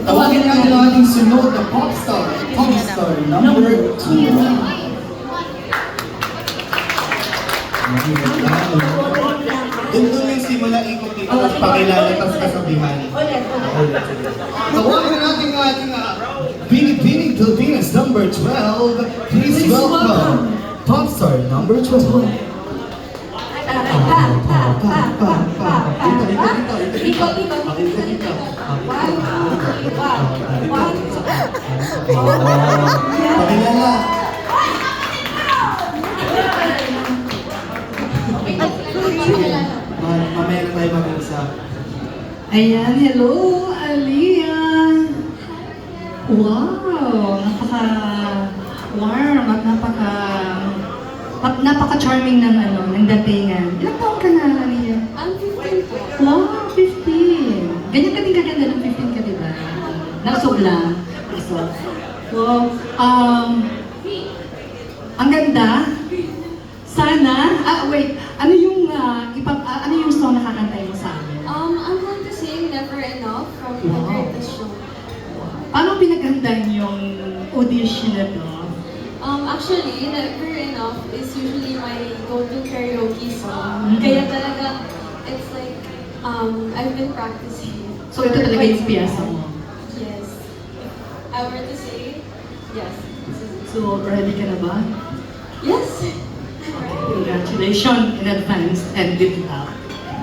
Tawagin natin ang ating sunod na popstar. Popstar number 2. Doon yung simula ikot dito at pakilala tapos kasabihan. Tawagin natin ang ating Binibining Pilipinas number 12. Please welcome popstar number 12. Pakilala. Mamaya na tayo mag-usap. Ayan, hello, Aliyah! Wow, napaka-warm at napaka-charming ng ng datingan. Ilang taon ka na, Aliyah? I'm 15 po. Wow, 15! Ganyan ka din kaganda ng 15 ka, di ba? Nagsubla. Wow, ang ganda. Sana, wait, ano yung song na kakantay mo sa amin? I'm going to sing Never Enough from The Wow. Greatest Show. Paano pinaghandaan yung audition na to? Actually, Never Enough is usually my go-to karaoke song. Kaya talaga, it's like, I've been practicing. So ito talaga yung piyasa mo. Yes. If I were to say, yes. So ready ka na ba? Yes! Congratulations in advance and good luck.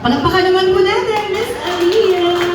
Palakpakan naman po natin, Miss Aliyah!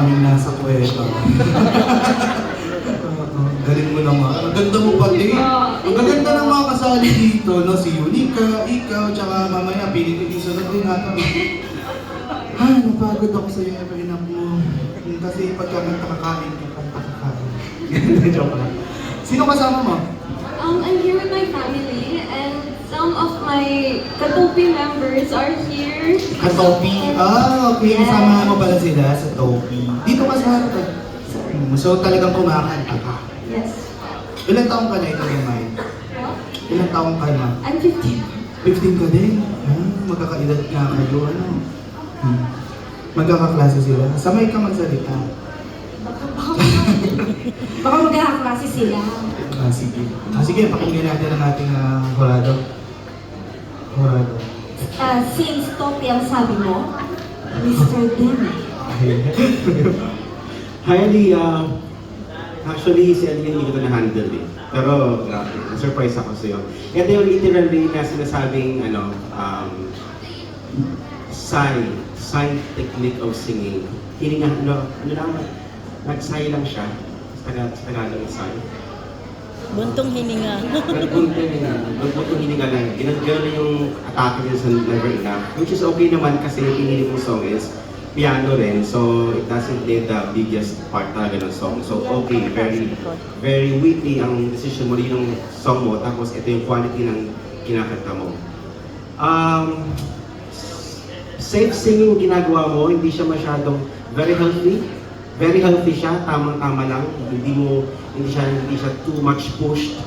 kaming nasa kuweba. Galing mo naman. Ang ganda mo pati. Ang gaganda ng mga kasali dito, no? Si Yunika, ikaw, tsaka mamaya, pinitilisunod din natin. Ay, napagod ako sa iyo, ever enough mo. Kasi pagka nagkakakain ka, kakain. Joke lang. Sino kasama mo? I'm here with my family and some of my Katopi members are here. Katopi? Ah, okay. Kasama mo pala sila sa Topi. Dito ka sa harap. So talagang kumakanta ka. Yes. Ilan taong ka na ito, Mike? What? Ilan taong ka na? I'm 15. 15 ka din? Magkakaedad nga kayo, ano? Magkakaklase sila. Samay ka magsalita. Baka magkakaklase sila. Sige. Sige, pakinggan natin ang ating horado. Horado. Since Topi ang sabi mo, Mr. Demi. Hi, Ali. Actually, si Ali hindi ko na-handle eh. Pero, grabe, na-surprise ako sa'yo. Ito yung literally na sinasabing, sign technique of singing. Hininga, ano lang, nag-sigh lang siya. Sa Tagalog ng sigh. Buntong hininga. Buntong hininga lang. Ginagano yung atake niya sa Never Enough. Which is okay naman kasi yung pinili mong song is piano rin. So, it doesn't play the biggest part talaga ng song. So, okay. Very witty ang decision mo rin yung song mo. Tapos, ito yung quality ng kinakanta mo. Safe singing ginagawa mo. Hindi siya masyadong very healthy. Very healthy siya. Tamang-tama lang. Hindi siya too much pushed.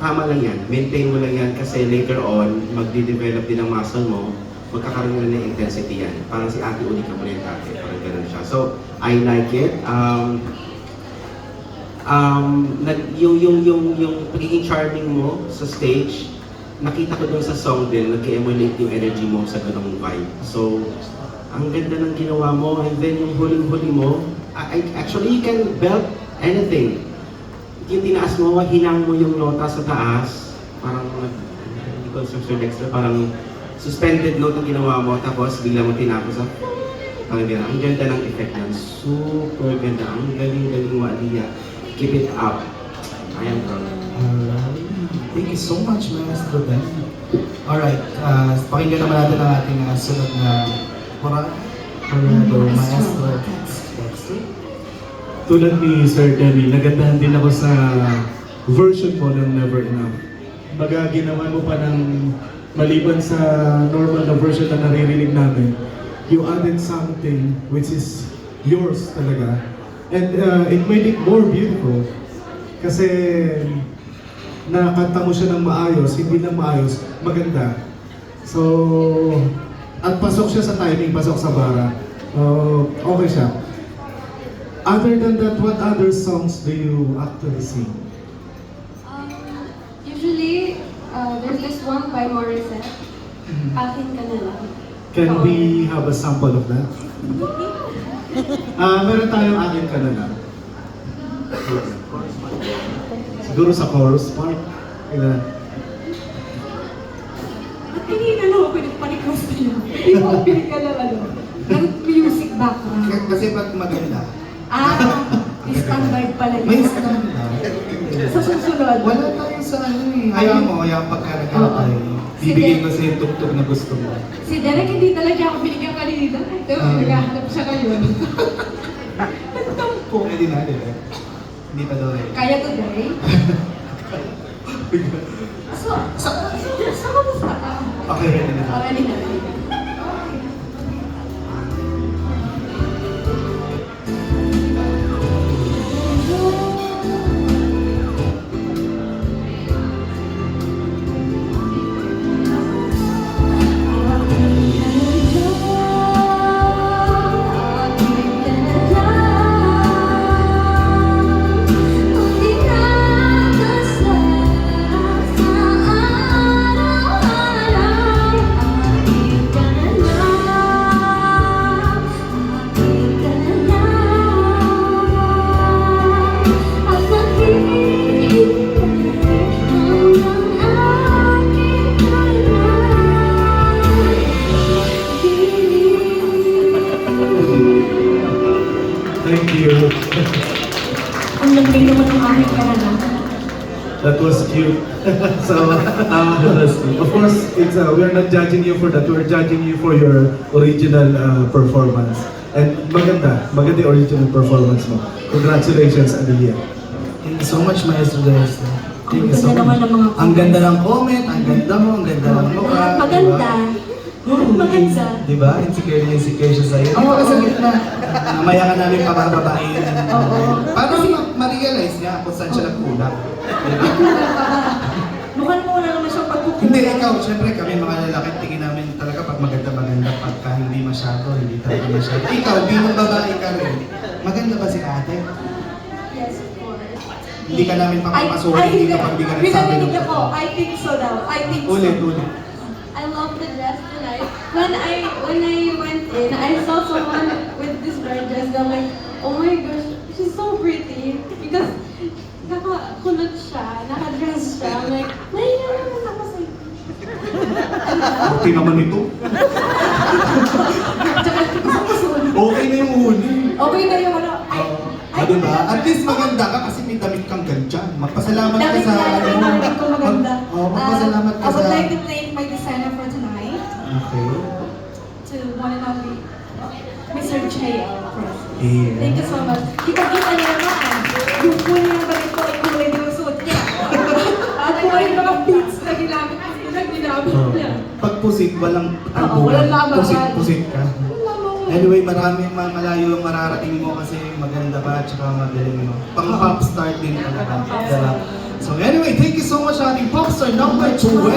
Tama lang yan. Maintain mo lang yan kasi later on, magde-develop din ang muscle mo. Magkakaroon na ng intensity yan. Parang si Ate Uli Camonete, parang ganun siya. So, I like it. Yung pagiging charming mo sa stage, nakita ko dun sa song din, nag-emulate yung energy mo sa ganung vibe. So, ang ganda ng ginawa mo, and then yung huling-huli mo, actually, you can belt anything. Yung tinaas mo, hinang mo yung nota sa taas, parang, hindi ko Sir Dexter, parang suspended note ang ginawa mo, tapos bigla mo tinapos sa parang gano'n. Ang ganda ng effect yan. Super ganda. Ang galing-galing mo, Aliyah. Keep it up. I am proud. Thank you so much, Maestro Dan. Alright, pakinggan naman natin ang ating sunod na horado, Maestro Dexter. Tulad ni Sir Demi, nagandahan din ako sa version mo ng Never Enough. Baga, ginawa mo pa ng maliban sa normal na version na naririnig namin, you added something which is yours talaga. And it made it more beautiful. Kasi nakanta mo siya ng maayos, hindi lang maayos, maganda. So, at pasok siya sa timing, pasok sa bara. Okay siya. Other than that, what other songs do you actually sing? Usually, there's this one by Morissette. Akin ka na lang. Can we have a sample of that? Meron tayong akin ka na lang. Siguro sa chorus part. Ilan? Ba't kanina lang ako pinagpa-request niyo? Hindi mo ako pinagkalala. Ng music background. Kasi pag maganda, Standard pala yun. may standard. Sa susunod. Wala tayo sa ano eh. Hayaan pagka nagkakay. Bibigyan ko sa'yo yung tugtog na gusto mo. Si Derek hindi talaga ako binigyan kanina. Ito, naghahanap siya ngayon. Nagtampo. Pwede na, di ba? Hindi pa daw eh. Kaya to, Derek? So, kamusta ka? Okay, ready na. Ready na, ready na. Araw-araw That was cute. So, of course, we are not judging you for that. We are judging you for your original performance. And maganda yung original performance mo. Congratulations, Adelia. Thank you so much, Maestro Dresden. Thank you so Ang ganda naman much. ng mga Ang ganda ng comment, ang ganda mo, ang ganda ng mukha. Maganda. Maganda. Diba? Insecure na insecure siya sa'yo. Dito ka sa gitna. Mamaya ka namin pabababain. Para ma-realize niya kung saan siya nagkulang. Diba? Mukhang mo wala naman siyang pagkukulang. Hindi, ikaw, syempre kami mga lalaki, tingin namin talaga pag maganda, pagka hindi masyado, hindi talaga masyado. Ikaw, bilang babae ka rin, maganda ba si ate? Yes, of course. Hindi ka namin papapasukin dito pag di ka nagsabi ng Pinaninig ako. totoo. I think so daw. I think so. Ulit. I love the dress tonight. When I went in, I saw someone with this red dress. I'm like, oh my gosh, she's so pretty. Because nakakulot siya, nakadress siya. I'm like, naman ako sa'yo. Okay naman ito. Okay na yung huli. Okay na yung ano. Diba? At least maganda ka kasi may damit kang ganyan. Magpasalamat ka Damit sa... na yung damit ko maganda. Magpasalamat ka I would sa... like to thank my designer for tonight. Okay. To one and only Mr. J.L. Presley. Yeah. Thank you so much. Kita-kita niya naman. Yung kulay ng damit ko, yung kulay ng suot niya. At kulay ng mga beats na ginamit niya. Pag pusit, walang Oo, walang laban. Pusit ka. Anyway, maraming malayo ang mararating mo kasi maganda pa at saka magaling mo. Pang pop star din talaga. Diba? So anyway, thank you so much ating pop star number 12.